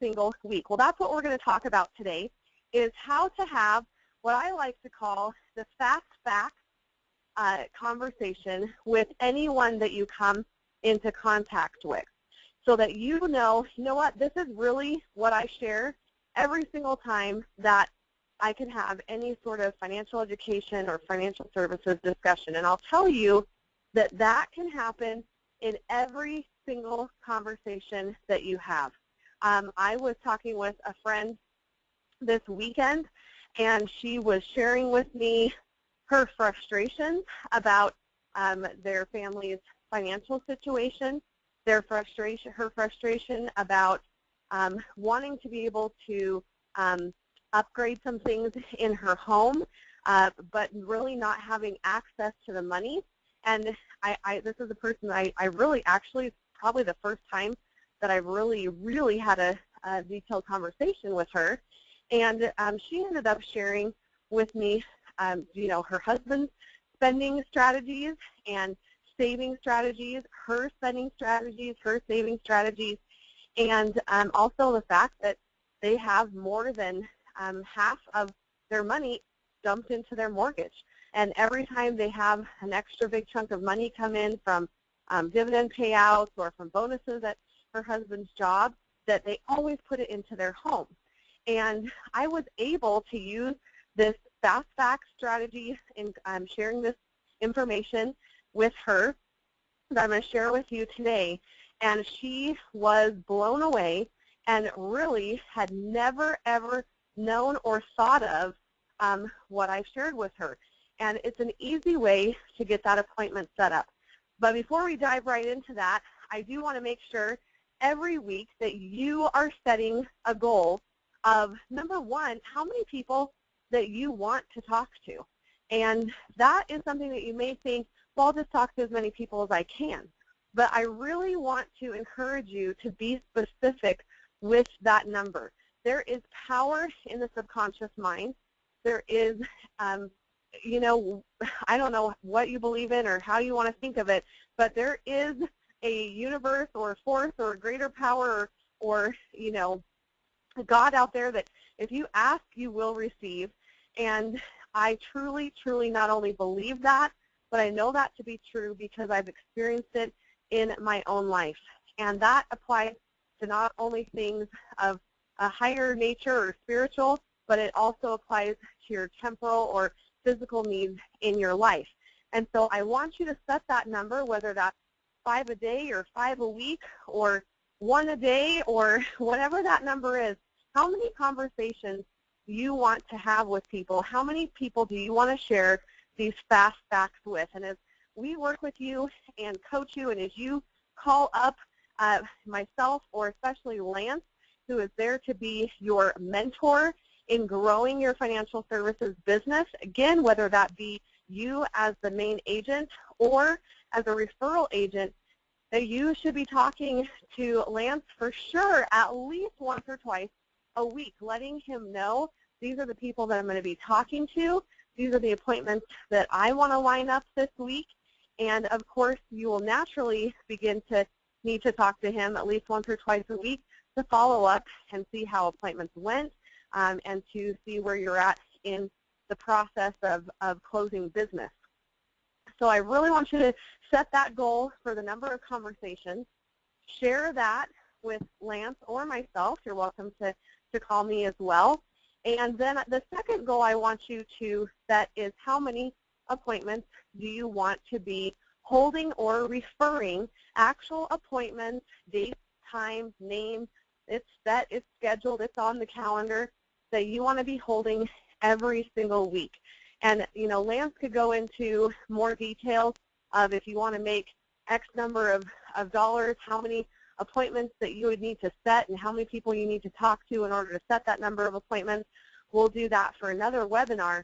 single week. Well, that's what we're going to talk about today, is how to have what I like to call the fast facts conversation with anyone that you come into contact with, so that you know what, this is really what I share every single time that I can have any sort of financial education or financial services discussion. And I'll tell you that that can happen in every single conversation that you have. I was talking with a friend this weekend, and she was sharing with me her frustration about their family's financial situation, her frustration about wanting to be able to upgrade some things in her home, but really not having access to the money. And this is a person that I really, actually, probably the first time that I really had a detailed conversation with her. And she ended up sharing with me, her husband's spending strategies and saving strategies, her spending strategies, her saving strategies, and also the fact that they have more than half of their money dumped into their mortgage. And every time they have an extra big chunk of money come in from dividend payouts or from bonuses at her husband's job, that they always put it into their home. And I was able to use this fast facts strategy in sharing this information with her that I'm going to share with you today. And she was blown away and really had never, ever known or thought of what I shared with her. And it's an easy way to get that appointment set up. But before we dive right into that, I do want to make sure every week that you are setting a goal of, number one, how many people that you want to talk to. And that is something that you may think, well, I'll just talk to as many people as I can. But I really want to encourage you to be specific with that number. There is power in the subconscious mind. There is, I don't know what you believe in or how you want to think of it, but there is a universe or a force or a greater power or a God out there that if you ask, you will receive. And I truly, truly not only believe that, but I know that to be true because I've experienced it in my own life. And that applies to not only things of a higher nature or spiritual, but it also applies to your temporal or physical needs in your life. And so I want you to set that number, whether that's 5 a day or 5 a week or 1 a day or whatever that number is. How many conversations do you want to have with people? How many people do you want to share these fast facts with? And as we work with you and coach you, and as you call up myself or especially Lance, who is there to be your mentor in growing your financial services business, again, whether that be you as the main agent or as a referral agent, that you should be talking to Lance for sure at least once or twice a week, letting him know these are the people that I'm going to be talking to. These are the appointments that I want to line up this week. And, of course, you will naturally begin to need to talk to him at least once or twice a week to follow up and see how appointments went and to see where you're at in the process of closing business. So I really want you to set that goal for the number of conversations. Share that with Lance or myself. You're welcome to call me as well. And then the second goal I want you to set is how many appointments do you want to be holding or referring, actual appointments, date, time, name. It's set, it's scheduled, it's on the calendar that you want to be holding every single week. And, Lance could go into more details of if you want to make X number of dollars, how many appointments that you would need to set and how many people you need to talk to in order to set that number of appointments. We'll do that for another webinar.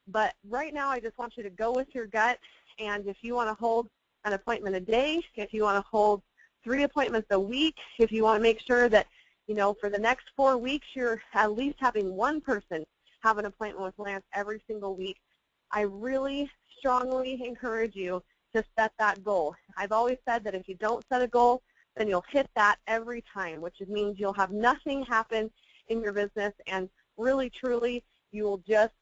But right now I just want you to go with your gut, and if you want to hold an appointment a day, if you want to hold 3 appointments a week, if you want to make sure that, for the next 4 weeks you're at least having one person have an appointment with Lance every single week, I really strongly encourage you to set that goal. I've always said that if you don't set a goal, then you'll hit that every time, which means you'll have nothing happen in your business, and really, truly, you will just,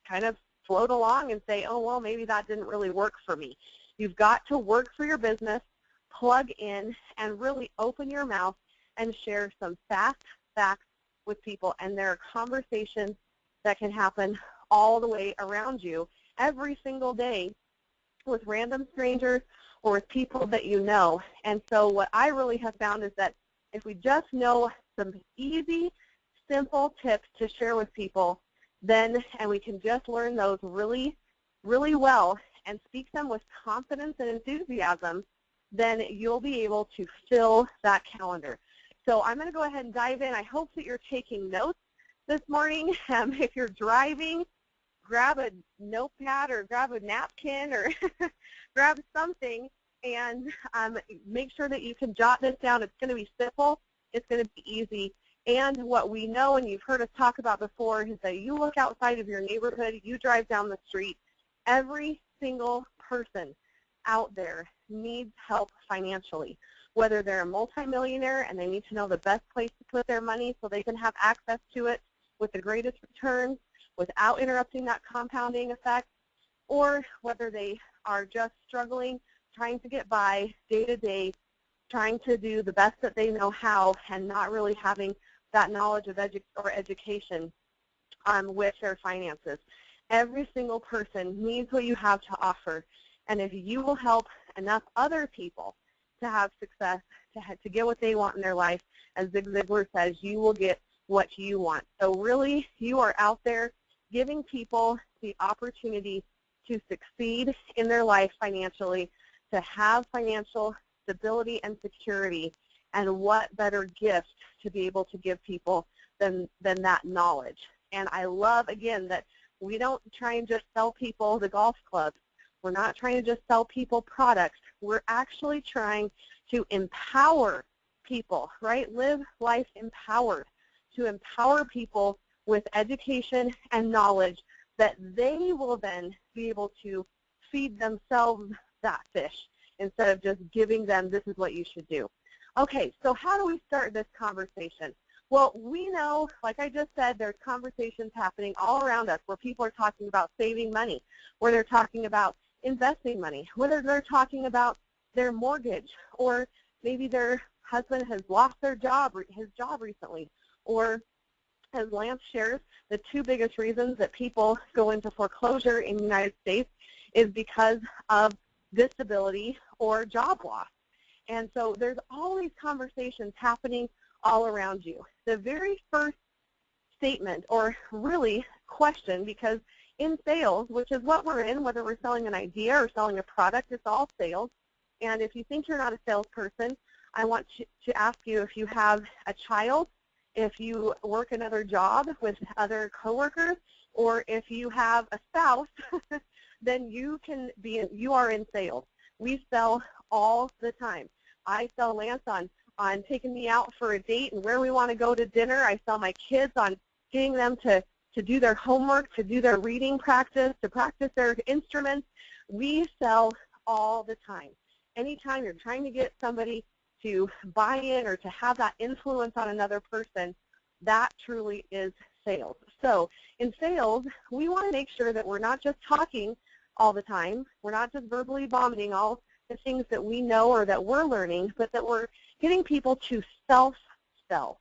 kind of float along and say, oh, well, maybe that didn't really work for me. You've got to work for your business, plug in, and really open your mouth and share some fast facts with people. And there are conversations that can happen all the way around you every single day with random strangers or with people that you know. And so what I really have found is that if we just know some easy, simple tips to share with people, then, and we can just learn those really, really well and speak them with confidence and enthusiasm, then you'll be able to fill that calendar. So I'm going to go ahead and dive in. I hope that you're taking notes this morning. If you're driving, grab a notepad or grab a napkin or grab something and make sure that you can jot this down. It's going to be simple. It's going to be easy. And what we know, and you've heard us talk about before, is that you look outside of your neighborhood, you drive down the street, every single person out there needs help financially, whether they're a multimillionaire and they need to know the best place to put their money so they can have access to it with the greatest returns without interrupting that compounding effect, or whether they are just struggling, trying to get by day to day, trying to do the best that they know how and not really having that knowledge of education with their finances. Every single person needs what you have to offer. And if you will help enough other people to have success, to get what they want in their life, as Zig Ziglar says, you will get what you want. So really, you are out there giving people the opportunity to succeed in their life financially, to have financial stability and security, and what better gift to be able to give people than that knowledge. And I love, again, that we don't try and just sell people the golf clubs. We're not trying to just sell people products. We're actually trying to empower people, right? Live life empowered, to empower people with education and knowledge that they will then be able to feed themselves that fish instead of just giving them, this is what you should do. Okay, so how do we start this conversation? Well, we know, like I just said, there's conversations happening all around us where people are talking about saving money, where they're talking about investing money, whether they're talking about their mortgage, or maybe their husband has lost his job recently, or as Lance shares, the two biggest reasons that people go into foreclosure in the United States is because of disability or job loss. And so there's all these conversations happening all around you. The very first statement, or really question, because in sales, which is what we're in, whether we're selling an idea or selling a product, it's all sales. And if you think you're not a salesperson, I want to ask you if you have a child, if you work another job with other coworkers, or if you have a spouse, then you are in sales. We sell all the time. I sell Lance on taking me out for a date and where we want to go to dinner. I sell my kids on getting them to do their homework, to do their reading practice, to practice their instruments. We sell all the time. Anytime you're trying to get somebody to buy in or to have that influence on another person, that truly is sales. So in sales, we want to make sure that we're not just talking all the time. We're not just verbally vomiting all the things that we know or that we're learning, but that we're getting people to self-sell.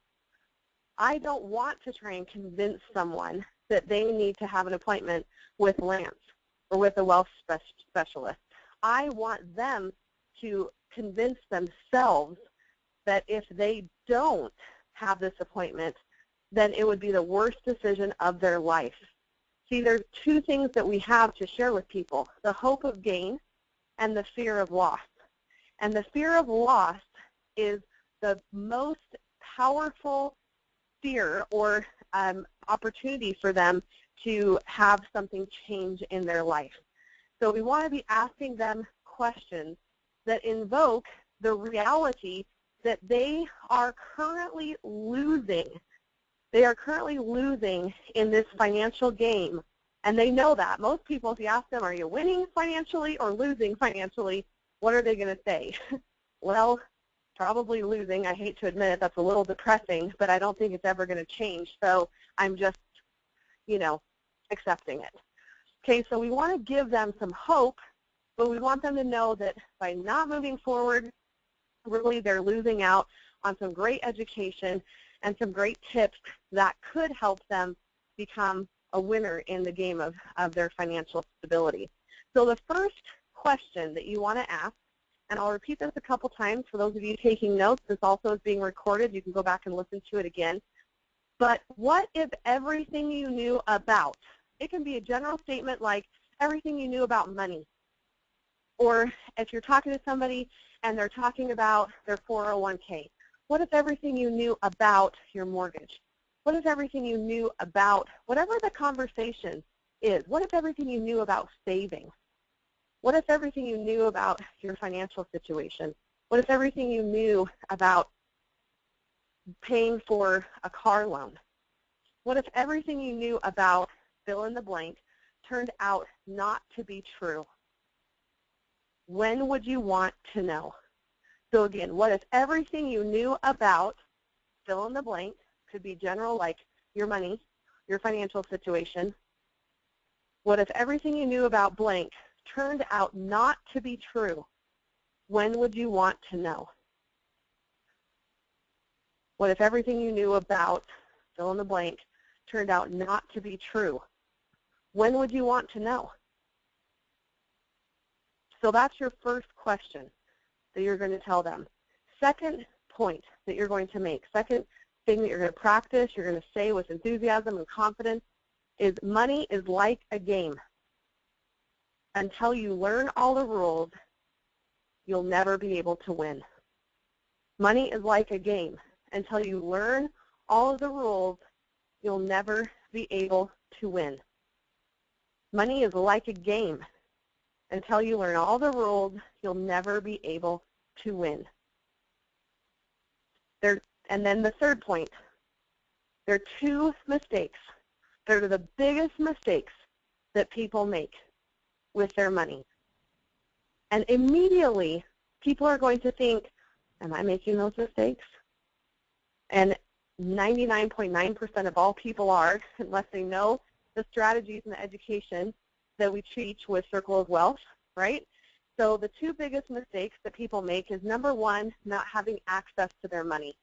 I don't want to try and convince someone that they need to have an appointment with Lance or with a wealth specialist. I want them to convince themselves that if they don't have this appointment, then it would be the worst decision of their life. See, there's two things that we have to share with people: the hope of gain and the fear of loss. And the fear of loss is the most powerful fear or opportunity for them to have something change in their life. So we want to be asking them questions that invoke the reality that they are currently losing. They are currently losing in this financial game, and they know that. Most people, if you ask them, are you winning financially or losing financially, what are they going to say? Well, probably losing. I hate to admit it. That's a little depressing, but I don't think it's ever going to change. So I'm just, accepting it. Okay, so we want to give them some hope, but we want them to know that by not moving forward, really they're losing out on some great education and some great tips that could help them become a winner in the game of their financial stability. So the first question that you want to ask, and I'll repeat this a couple times for those of you taking notes. This also is being recorded. You can go back and listen to it again. But what if everything you knew about, it can be a general statement like everything you knew about money. Or if you're talking to somebody and they're talking about their 401k, what if everything you knew about your mortgage? What if everything you knew about whatever the conversation is? What if everything you knew about saving? What if everything you knew about your financial situation? What if everything you knew about paying for a car loan? What if everything you knew about fill in the blank turned out not to be true? When would you want to know? So again, what if everything you knew about fill in the blank, could be general like your money, your financial situation. What if everything you knew about blank turned out not to be true? When would you want to know? What if everything you knew about fill in the blank turned out not to be true? When would you want to know? So that's your first question that you're going to tell them. Second point that you're going to make, second thing that you're going to practice, you're going to say with enthusiasm and confidence, is money is like a game. Until you learn all the rules, you'll never be able to win. Money is like a game. Until you learn all of the rules, you'll never be able to win. Money is like a game. Until you learn all the rules, you'll never be able to win. And then the third point, there are two mistakes. They're the biggest mistakes that people make with their money. And immediately, people are going to think, am I making those mistakes? And 99.9% of all people are, unless they know the strategies and the education that we teach with Circle of Wealth, right? So the two biggest mistakes that people make is, number one, not having access to their money.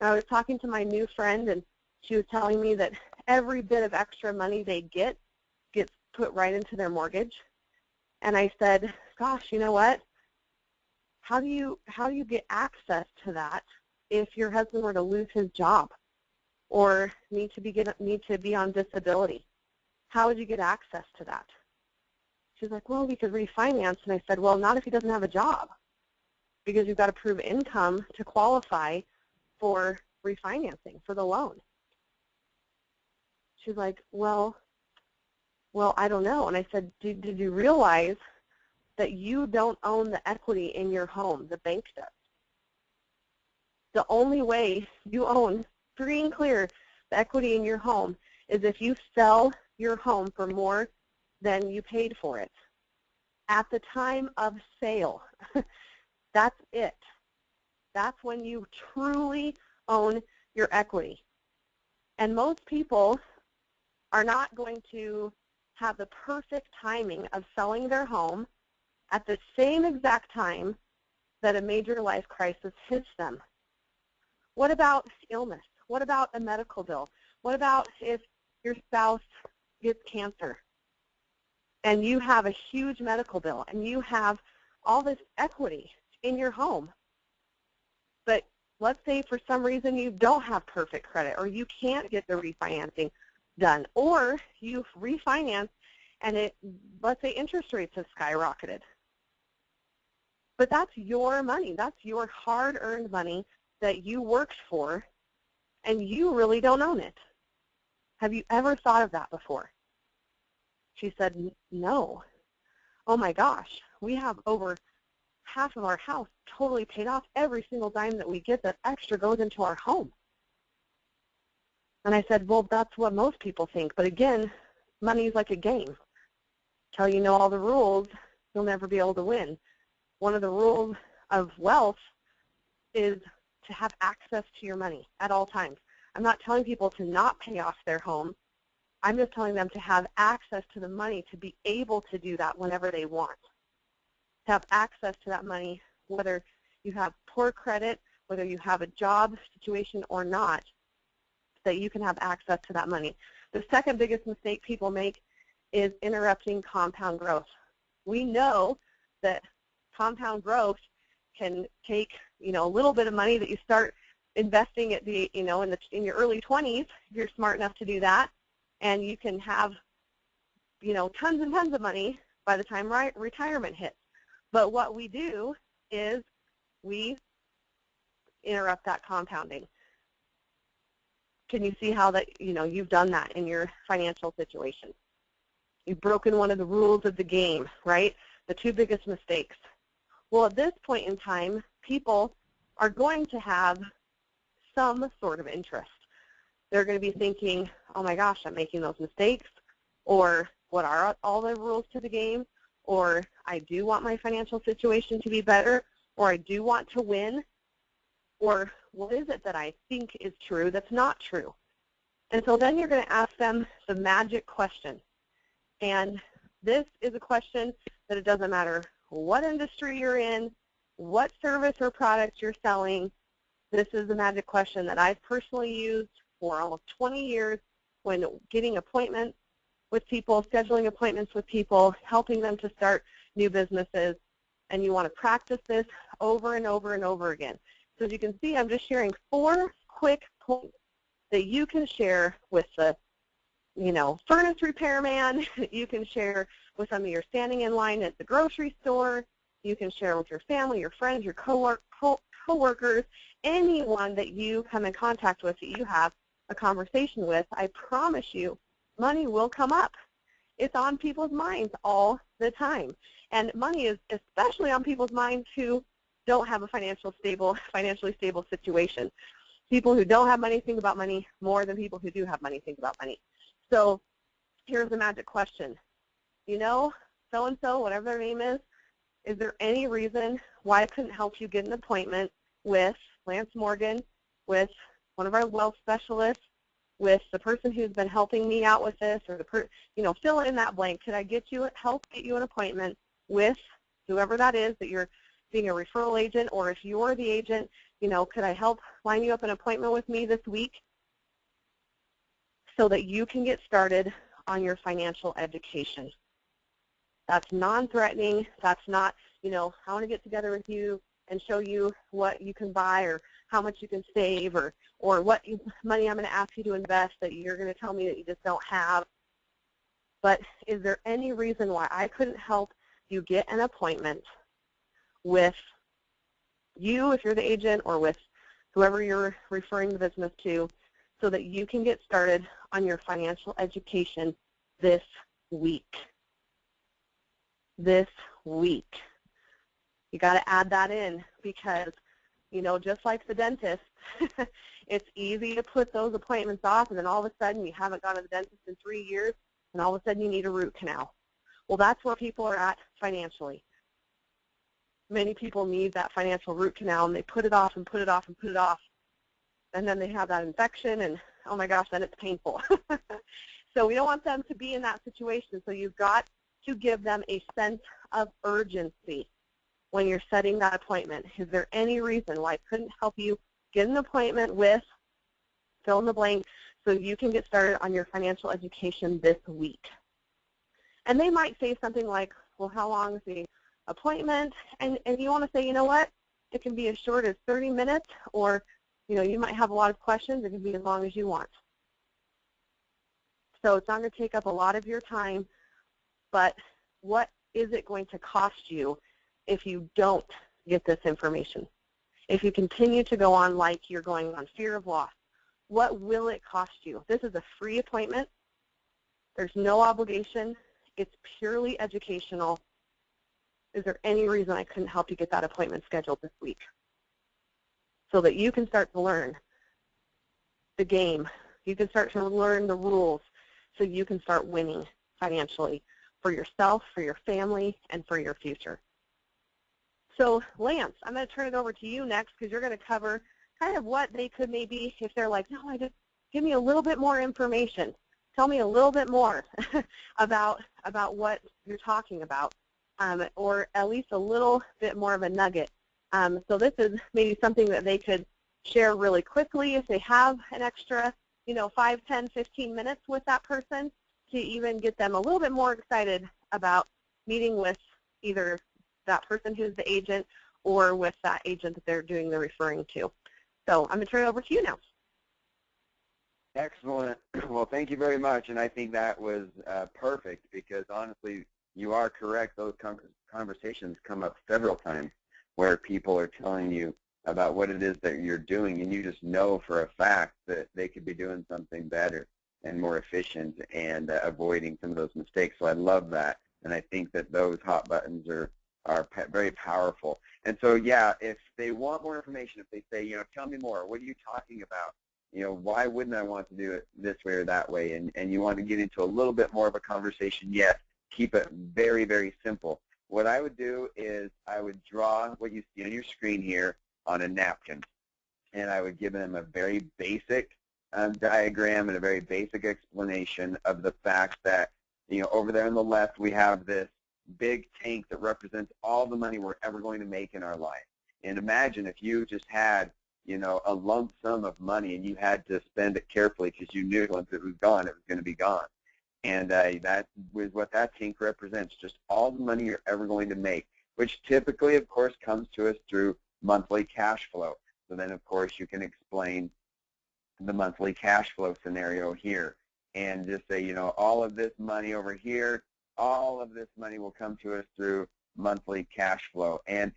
Now, I was talking to my new friend, and she was telling me that every bit of extra money they get gets put right into their mortgage. And I said, gosh, you know what? How do you get access to that if your husband were to lose his job or need to be on disability? How would you get access to that? She's like, well, we could refinance. And I said, well, not if he doesn't have a job, because you've got to prove income to qualify for refinancing, for the loan. She's like, well, I don't know. And I said, did you realize that you don't own the equity in your home? The bank does. The only way you own, free and clear, the equity in your home is if you sell your home for more than you paid for it. At the time of sale, that's it. That's when you truly own your equity. And most people are not going to have the perfect timing of selling their home at the same exact time that a major life crisis hits them. What about illness? What about a medical bill? What about if your spouse gets cancer and you have a huge medical bill and you have all this equity in your home, but let's say for some reason you don't have perfect credit, or you can't get the refinancing done, or you've refinanced and let's say interest rates have skyrocketed. But that's your money. That's your hard-earned money that you worked for, and you really don't own it. Have you ever thought of that before? She said, no. Oh my gosh, we have over half of our house totally paid off. Every single dime that we get that extra goes into our home. And I said, well, that's what most people think. But again, money is like a game. Until you know all the rules, you'll never be able to win. One of the rules of wealth is to have access to your money at all times. I'm not telling people to not pay off their home. I'm just telling them to have access to the money to be able to do that whenever they want. To have access to that money, whether you have poor credit, whether you have a job situation or not, that you can have access to that money. The second biggest mistake people make is interrupting compound growth. We know that compound growth can take, a little bit of money that you start investing at the, in your early 20s, if you're smart enough to do that, and you can have, tons and tons of money by the time retirement hits. But what we do is we interrupt that compounding. Can you see how that, you've done that in your financial situation? You've broken one of the rules of the game, right? The two biggest mistakes. Well, at this point in time, people are going to have some sort of interest. They're going to be thinking, oh my gosh, I'm making those mistakes, or what are all the rules to the game, or I do want my financial situation to be better, or I do want to win, or what is it that I think is true that's not true? And so then you're going to ask them the magic question. And this is a question that it doesn't matter what industry you're in, what service or product you're selling. This is the magic question that I've personally used for almost 20 years when getting appointments with people, scheduling appointments with people, helping them to start new businesses. And you want to practice this over and over and over again. So as you can see, I'm just sharing 4 quick points that you can share with the, furnace repairman. You can share with some of your standing in line at the grocery store. You can share with your family, your friends, your coworkers, anyone that you come in contact with that you have a conversation with. I promise you, money will come up. It's on people's minds all the time. And money is especially on people's minds who don't have a financially stable situation. People who don't have money think about money more than people who do have money think about money. So here's the magic question. So-and-so, whatever their name is there any reason why I couldn't help you get an appointment with Lance Morgan, with one of our wealth specialists, with the person who's been helping me out with this, or fill in that blank. Could I help get you an appointment with whoever that is that you're being a referral agent, or if you're the agent, could I help line you up an appointment with me this week so that you can get started on your financial education? That's non-threatening. That's not, I want to get together with you and show you what you can buy or how much you can save or what money I'm going to ask you to invest that you're going to tell me that you just don't have. But is there any reason why I couldn't help you get an appointment with you, if you're the agent, or with whoever you're referring the business to, so that you can get started on your financial education this week? This week. You got to add that in because, just like the dentist, it's easy to put those appointments off, and then all of a sudden you haven't gone to the dentist in 3 years, and all of a sudden you need a root canal. Well, that's where people are at financially. Many people need that financial root canal, and they put it off and put it off and put it off, and then they have that infection, and oh my gosh, then it's painful. So we don't want them to be in that situation, so you've got to give them a sense of urgency when you're setting that appointment. Is there any reason why I couldn't help you get an appointment with, fill in the blank, so you can get started on your financial education this week? And they might say something like, well, how long is the appointment? And you want to say, you know what, it can be as short as 30 minutes, or you might have a lot of questions. It can be as long as you want. So it's not going to take up a lot of your time, but what is it going to cost you if you don't get this information? If you continue to go on like you're going on fear of loss, what will it cost you? This is a free appointment. There's no obligation. It's purely educational. Is there any reason I couldn't help you get that appointment scheduled this week so that you can start to learn the game? You can start to learn the rules so you can start winning financially for yourself, for your family, and for your future. So Lance, I'm going to turn it over to you next because you're going to cover kind of what they could maybe, if they're like, no, give me a little bit more information. Tell me a little bit more about what you're talking about, or at least a little bit more of a nugget. So this is maybe something that they could share really quickly if they have an extra, 5, 10, 15 minutes with that person to even get them a little bit more excited about meeting with either that person who's the agent or with that agent that they're doing the referring to. So I'm going to turn it over to you now. Excellent. Well, thank you very much, and I think that was perfect because, honestly, you are correct. Those conversations come up several times where people are telling you about what it is that you're doing, and you just know for a fact that they could be doing something better and more efficient and avoiding some of those mistakes. So I love that, and I think that those hot buttons are very powerful. And so, yeah, if they want more information, if they say, tell me more, what are you talking about? Why wouldn't I want to do it this way or that way? And you want to get into a little bit more of a conversation, yet keep it very, very simple. What I would do is I would draw what you see on your screen here on a napkin, and I would give them a very basic diagram and a very basic explanation of the fact that, over there on the left we have this big tank that represents all the money we're ever going to make in our life. And imagine if you just had a lump sum of money and you had to spend it carefully because you knew once it was gone, it was going to be gone. And that was what that tank represents, just all the money you're ever going to make, which typically, of course, comes to us through monthly cash flow. So then, of course, you can explain the monthly cash flow scenario here and just say, all of this money over here, all of this money will come to us through monthly cash flow. And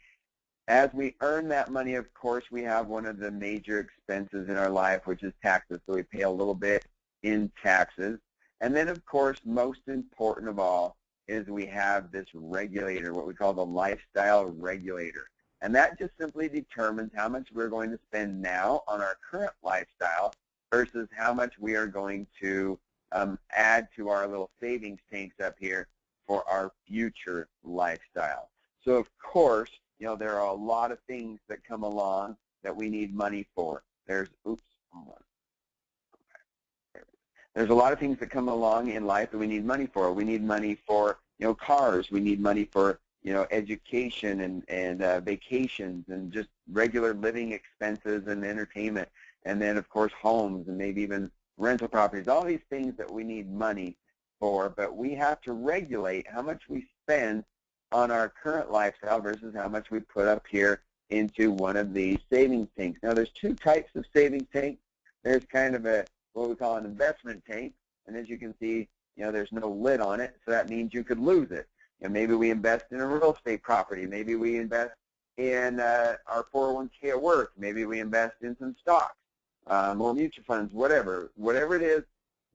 as we earn that money, of course, we have one of the major expenses in our life, which is taxes. So we pay a little bit in taxes. And then, of course, most important of all is we have this regulator, what we call the lifestyle regulator. And that just simply determines how much we're going to spend now on our current lifestyle versus how much we are going to add to our little savings tanks up here for our future lifestyle. So, of course, there are a lot of things that come along that we need money for. There's a lot of things that come along in life that we need money for. We need money for, cars. We need money for, education and vacations and just regular living expenses and entertainment. And then, of course, homes and maybe even rental properties. All these things that we need money for, but we have to regulate how much we spend on our current lifestyle versus how much we put up here into one of these savings tanks. Now, there's two types of savings tanks. There's kind of what we call an investment tank, and as you can see, there's no lid on it, so that means you could lose it. Maybe we invest in a real estate property. Maybe we invest in our 401k at work. Maybe we invest in some stocks, or mutual funds, whatever. Whatever it is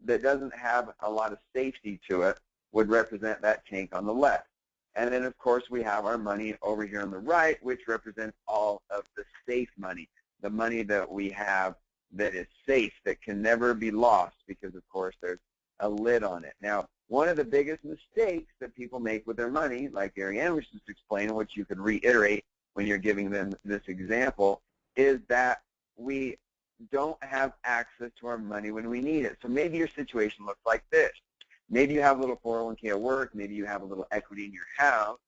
that doesn't have a lot of safety to it would represent that tank on the left. And then, of course, we have our money over here on the right, which represents all of the safe money, the money that we have that is safe, that can never be lost because, of course, there's a lid on it. Now, one of the biggest mistakes that people make with their money, like Ariane was just explaining, which you could reiterate when you're giving them this example, is that we don't have access to our money when we need it. So maybe your situation looks like this. Maybe you have a little 401k at work, maybe you have a little equity in your house,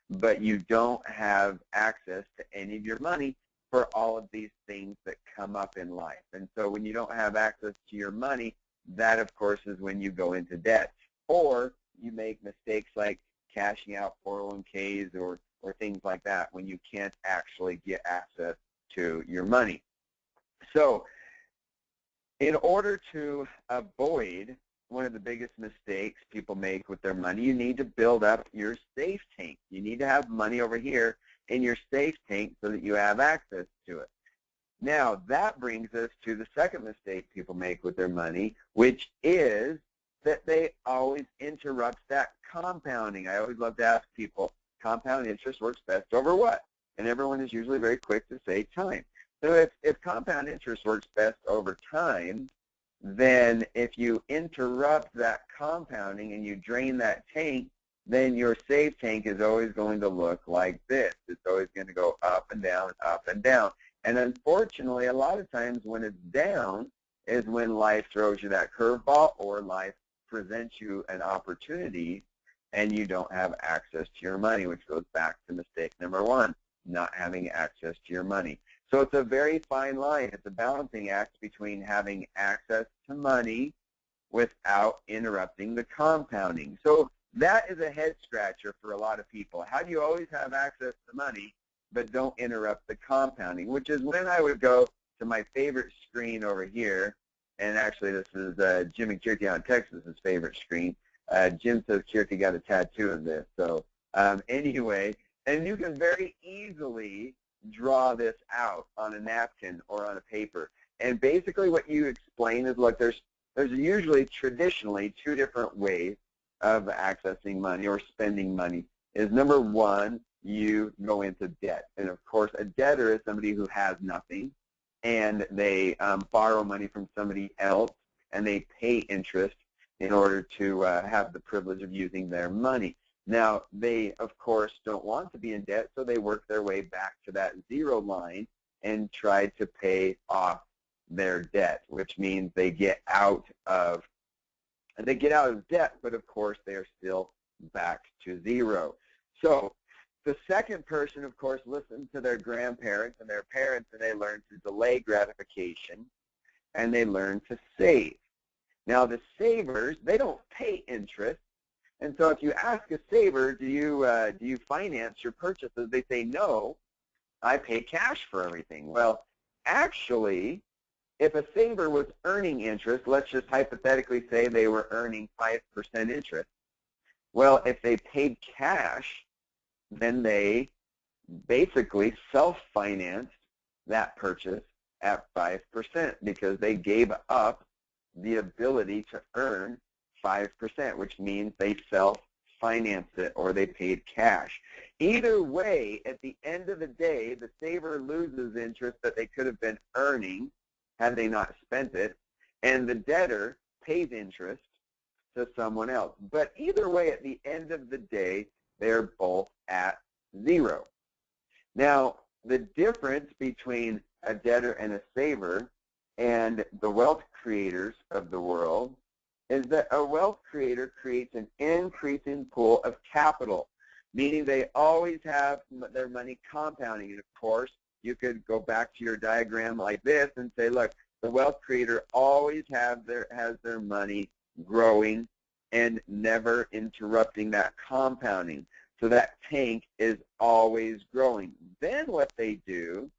but you don't have access to any of your money for all of these things that come up in life. And so when you don't have access to your money, that, of course, is when you go into debt. Or you make mistakes like cashing out 401ks or things like that when you can't actually get access to your money. So in order to avoid one of the biggest mistakes people make with their money, you need to build up your safe tank. You need to have money over here in your safe tank so that you have access to it. Now, that brings us to the second mistake people make with their money, which is that they always interrupt that compounding. I always love to ask people, compound interest works best over what? And everyone is usually very quick to say time. So if compound interest works best over time, then if you interrupt that compounding and you drain that tank, then your save tank is always going to look like this. It's always going to go up and down, up and down. And unfortunately, a lot of times when it's down is when life throws you that curveball, or life presents you an opportunity and you don't have access to your money, which goes back to mistake number one, not having access to your money. So it's a very fine line. It's a balancing act between having access to money without interrupting the compounding. So that is a head scratcher for a lot of people. How do you always have access to money but don't interrupt the compounding? Which is when I would go to my favorite screen over here, and actually this is Jim and Kirti out in Texas' favorite screen. Jim says Kirti got a tattoo of this. So anyway, and you can very easily draw this out on a napkin or on a paper. And basically what you explain is, look, there's usually traditionally two different ways of accessing money or spending money. Is number one, you go into debt. And of course, a debtor is somebody who has nothing, and they borrow money from somebody else, and they pay interest in order to have the privilege of using their money. Now, they, of course, don't want to be in debt, so they work their way back to that zero line and try to pay off their debt, which means they get out of debt, but of course they are still back to zero. So the second person, of course, listens to their grandparents and their parents, and they learn to delay gratification, and they learn to save. Now the savers, they don't pay interest, and so if you ask a saver, do you finance your purchases, they say, no, I pay cash for everything. Well, actually, if a saver was earning interest, let's just hypothetically say they were earning 5% interest. Well, if they paid cash, then they basically self-financed that purchase at 5% because they gave up the ability to earn 5%, which means they self-financed it or they paid cash. Either way, at the end of the day, the saver loses interest that they could have been earning had they not spent it, and the debtor pays interest to someone else. But either way, at the end of the day, they're both at zero. Now, the difference between a debtor and a saver and the wealth creators of the world is that a wealth creator creates an increasing pool of capital, meaning they always have their money compounding. And of course, you could go back to your diagram like this and say, look, the wealth creator always has their money growing and never interrupting that compounding. So that tank is always growing. Then what they do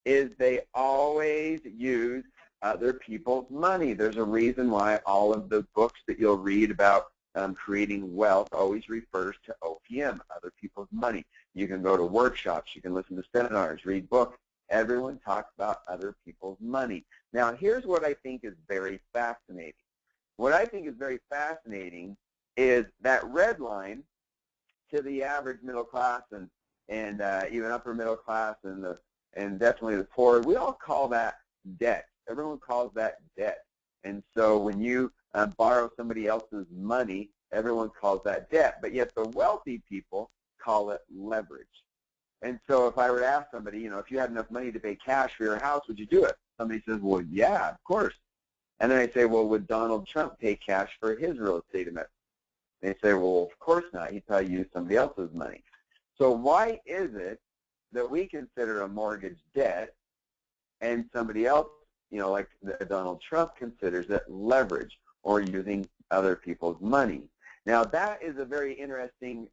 is they always use other people's money. There's a reason why all of the books that you'll read about creating wealth always refers to OPM, other people's money. You can go to workshops, you can listen to seminars, read books. Everyone talks about other people's money. Now, here's what I think is very fascinating. What I think is very fascinating is that red line to the average middle class and even upper middle class and definitely the poor. We all call that debt. Everyone calls that debt. And so when you borrow somebody else's money, everyone calls that debt. But yet the wealthy people call it leverage. And so if I were to ask somebody, if you had enough money to pay cash for your house, would you do it? Somebody says, well, yeah, of course. And then I say, well, would Donald Trump pay cash for his real estate investment? They say, well, of course not. He'd probably use somebody else's money. So why is it that we consider a mortgage debt and somebody else, like Donald Trump considers it leverage or using other people's money? Now, that is a very interesting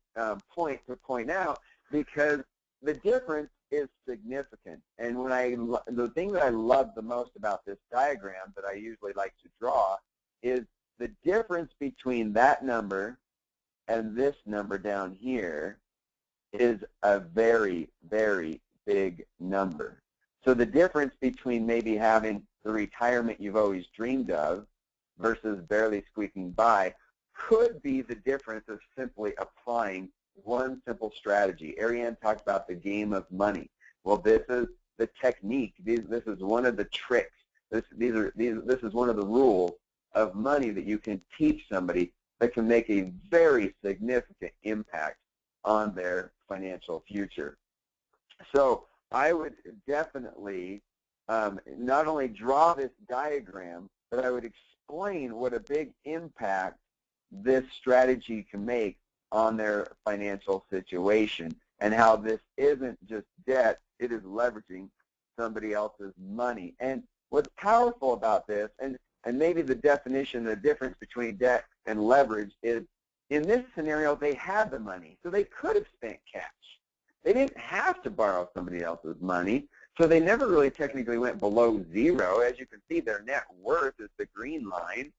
point to point out because the difference is significant. And the thing that I love the most about this diagram that I usually like to draw is the difference between that number and this number down here is a very, very big number. So the difference between maybe having the retirement you've always dreamed of versus barely squeaking by could be the difference of simply applying one simple strategy. Ariane talked about the game of money. Well, this is the technique. This is one of the tricks. This is one of the rules of money that you can teach somebody that can make a very significant impact on their financial future. So I would definitely not only draw this diagram, but I would explain what a big impact this strategy can make on their financial situation, and how this isn't just debt, it is leveraging somebody else's money. And what's powerful about this, and maybe the definition, the difference between debt and leverage is, in this scenario, they had the money, so they could have spent cash. They didn't have to borrow somebody else's money, so they never really technically went below zero. As you can see, their net worth is the green line,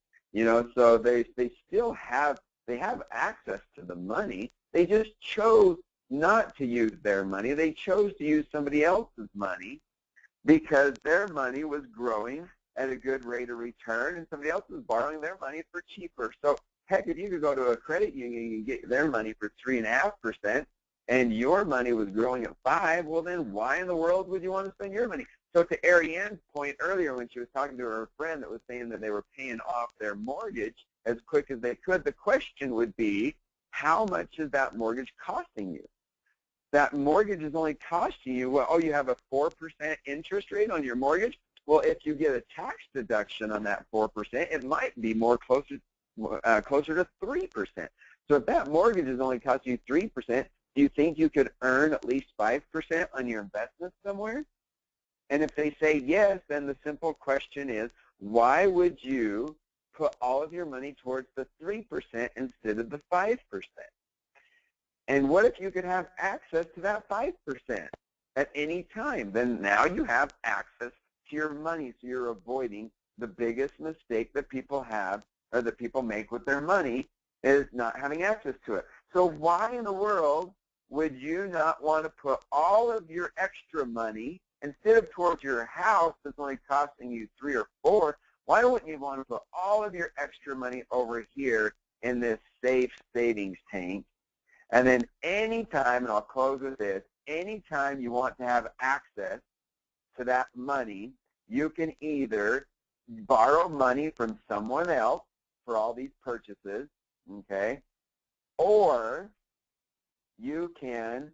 so they still have, they have access to the money. They just chose not to use their money. They chose to use somebody else's money because their money was growing at a good rate of return, and somebody else was borrowing their money for cheaper. So heck, if you could go to a credit union and get their money for 3.5%, and your money was growing at 5%, well then why in the world would you want to spend your money? So to Ariane's point earlier when she was talking to her friend that was saying that they were paying off their mortgage as quick as they could, the question would be, how much is that mortgage costing you? That mortgage is only costing you, well, oh, you have a 4% interest rate on your mortgage? Well, if you get a tax deduction on that 4%, it might be more closer to 3%. So if that mortgage is only costing you 3%, do you think you could earn at least 5% on your investment somewhere? And if they say yes, then the simple question is, why would you put all of your money towards the 3% instead of the 5%? And what if you could have access to that 5% at any time? Then now you have access to your money, so you're avoiding the biggest mistake that people have, or that people make with their money, is not having access to it. So why in the world would you not want to put all of your extra money, instead of towards your house that's only costing you 3 or 4, why wouldn't you want to put all of your extra money over here in this safe savings tank? And then anytime, and I'll close with this, anytime you want to have access to that money, you can either borrow money from someone else for all these purchases, okay, or you can,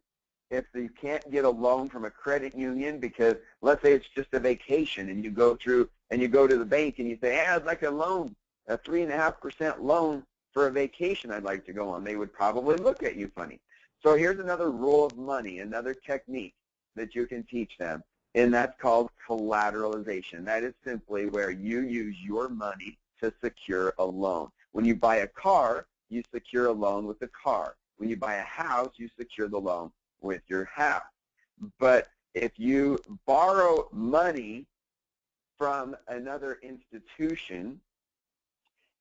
if you can't get a loan from a credit union, because let's say it's just a vacation and you go to the bank and you say, hey, I'd like a loan, a 3.5% loan for a vacation I'd like to go on, they would probably look at you funny. So here's another rule of money, another technique that you can teach them, and that's called collateralization. That is simply where you use your money to secure a loan. When you buy a car, you secure a loan with the car. When you buy a house, you secure the loan with your house. But if you borrow money from another institution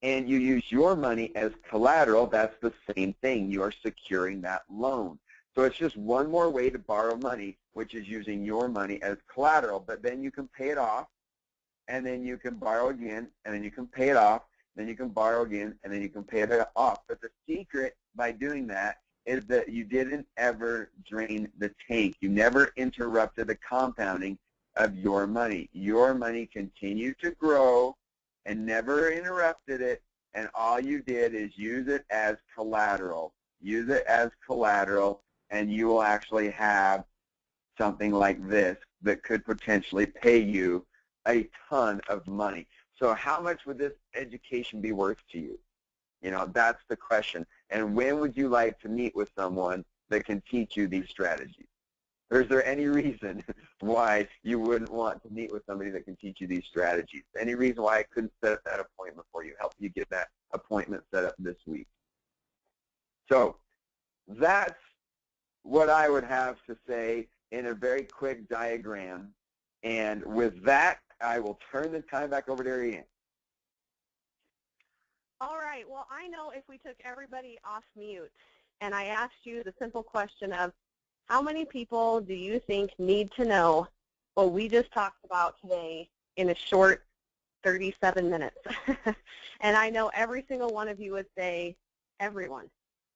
and you use your money as collateral, that's the same thing. You are securing that loan. So it's just one more way to borrow money, which is using your money as collateral. But then you can pay it off, and then you can borrow again, and then you can pay it off, then you can borrow again, and then you can pay it off. But the secret by doing that is that you didn't ever drain the tank. You never interrupted the compounding of your money. Your money continued to grow and never interrupted it, and all you did is use it as collateral. Use it as collateral, and you will actually have something like this that could potentially pay you a ton of money. So how much would this education be worth to you? You know, that's the question. And when would you like to meet with someone that can teach you these strategies? Or is there any reason why you wouldn't want to meet with somebody that can teach you these strategies? Any reason why I couldn't set up that appointment for you, help you get that appointment set up this week? So that's what I would have to say in a very quick diagram. And with that, I will turn the time back over to Ariane. All right. Well, I know if we took everybody off mute and I asked you the simple question of how many people do you think need to know what we just talked about today in a short 37 minutes? And I know every single one of you would say, everyone.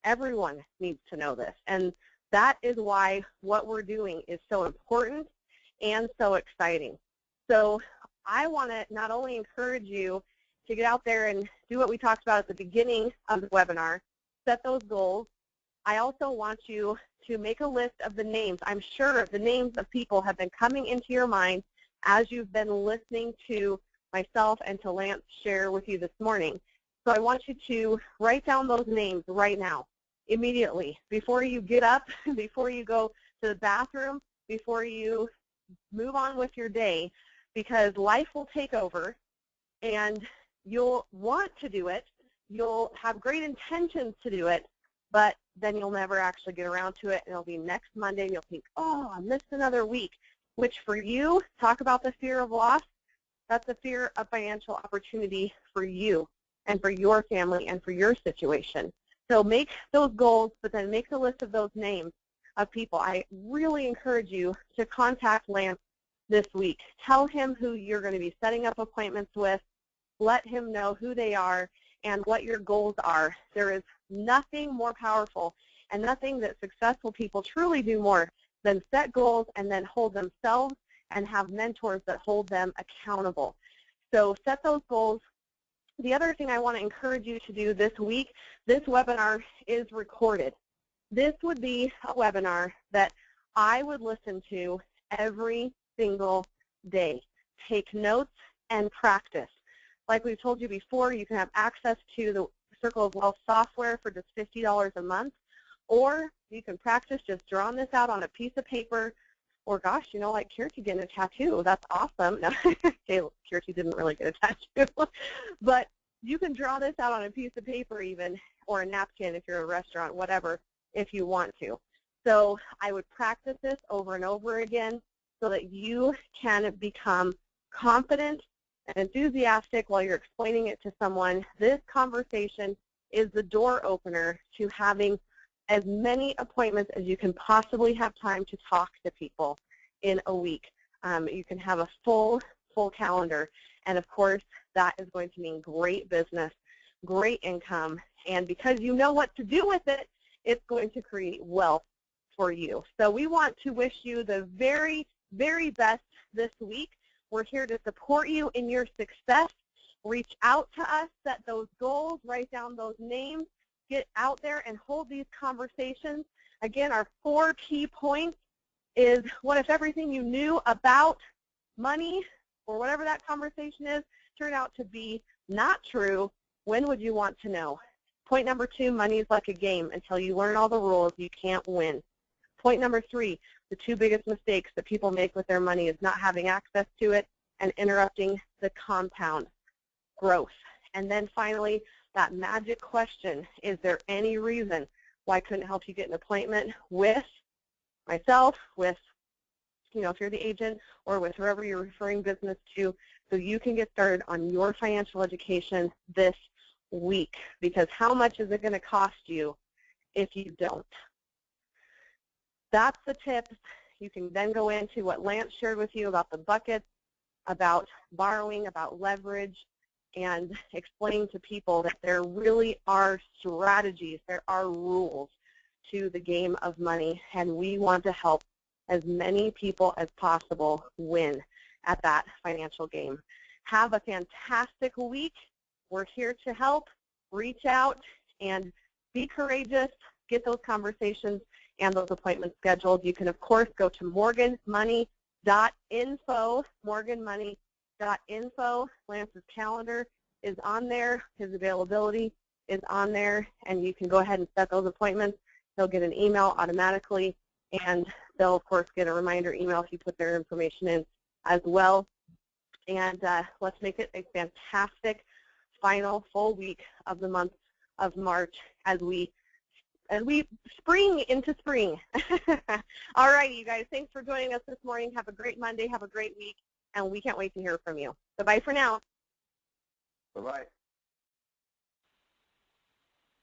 Everyone needs to know this. And that is why what we're doing is so important and so exciting. So I want to not only encourage you to get out there and do what we talked about at the beginning of the webinar, set those goals. I also want you to make a list of the names. I'm sure the names of people have been coming into your mind as you've been listening to myself and to Lance share with you this morning. So I want you to write down those names right now, immediately, before you get up, before you go to the bathroom, before you move on with your day, because life will take over and you'll want to do it. You'll have great intentions to do it, but then you'll never actually get around to it, and it'll be next Monday, and you'll think, oh, I missed another week, which for you, talk about the fear of loss, that's the fear of financial opportunity for you and for your family and for your situation. So make those goals, but then make the list of those names of people. I really encourage you to contact Lance this week. Tell him who you're going to be setting up appointments with. Let him know who they are and what your goals are. There is nothing more powerful and nothing that successful people truly do more than set goals and then hold themselves and have mentors that hold them accountable. So set those goals. The other thing I want to encourage you to do this week, this webinar is recorded. This would be a webinar that I would listen to every single day. Take notes and practice. Like we've told you before, you can have access to the Circle of Wealth software for just $50 a month, or you can practice just drawing this out on a piece of paper, or gosh, you know, like Kirti getting a tattoo. That's awesome. No, Kirti didn't really get a tattoo. But you can draw this out on a piece of paper even, or a napkin if you're a restaurant, whatever, if you want to. So I would practice this over and over again so that you can become confident and enthusiastic while you're explaining it to someone. This conversation is the door opener to having as many appointments as you can possibly have time to talk to people in a week. You can have a full calendar, and of course that is going to mean great business, great income, and because you know what to do with it, it's going to create wealth for you. So we want to wish you the very, very best this week. We're here to support you in your success. Reach out to us, set those goals, write down those names, get out there and hold these conversations. Again, our 4 key points is, what if everything you knew about money or whatever that conversation is turned out to be not true? When would you want to know? Point number 2, money is like a game. Until you learn all the rules, you can't win. Point number 3, the 2 biggest mistakes that people make with their money is not having access to it and interrupting the compound growth. And then finally, that magic question, is there any reason why I couldn't help you get an appointment with myself, with, you know, if you're the agent, or with whoever you're referring business to, so you can get started on your financial education this week? Because how much is it going to cost you if you don't? That's the tips. You can then go into what Lance shared with you about the buckets, about borrowing, about leverage, and explain to people that there really are strategies, there are rules to the game of money, and we want to help as many people as possible win at that financial game. Have a fantastic week. We're here to help. Reach out and be courageous. Get those conversations and those appointments scheduled. You can, of course, go to morganmoney.info, morganmoney.info. Lance's calendar is on there. His availability is on there, and you can go ahead and set those appointments. They'll get an email automatically, and they'll, of course, get a reminder email if you put their information in as well. And let's make it a fantastic final full week of the month of March as we spring into spring. All right, you guys, thanks for joining us this morning. Have a great Monday. Have a great week, and we can't wait to hear from you. Bye-bye for now. Bye-bye.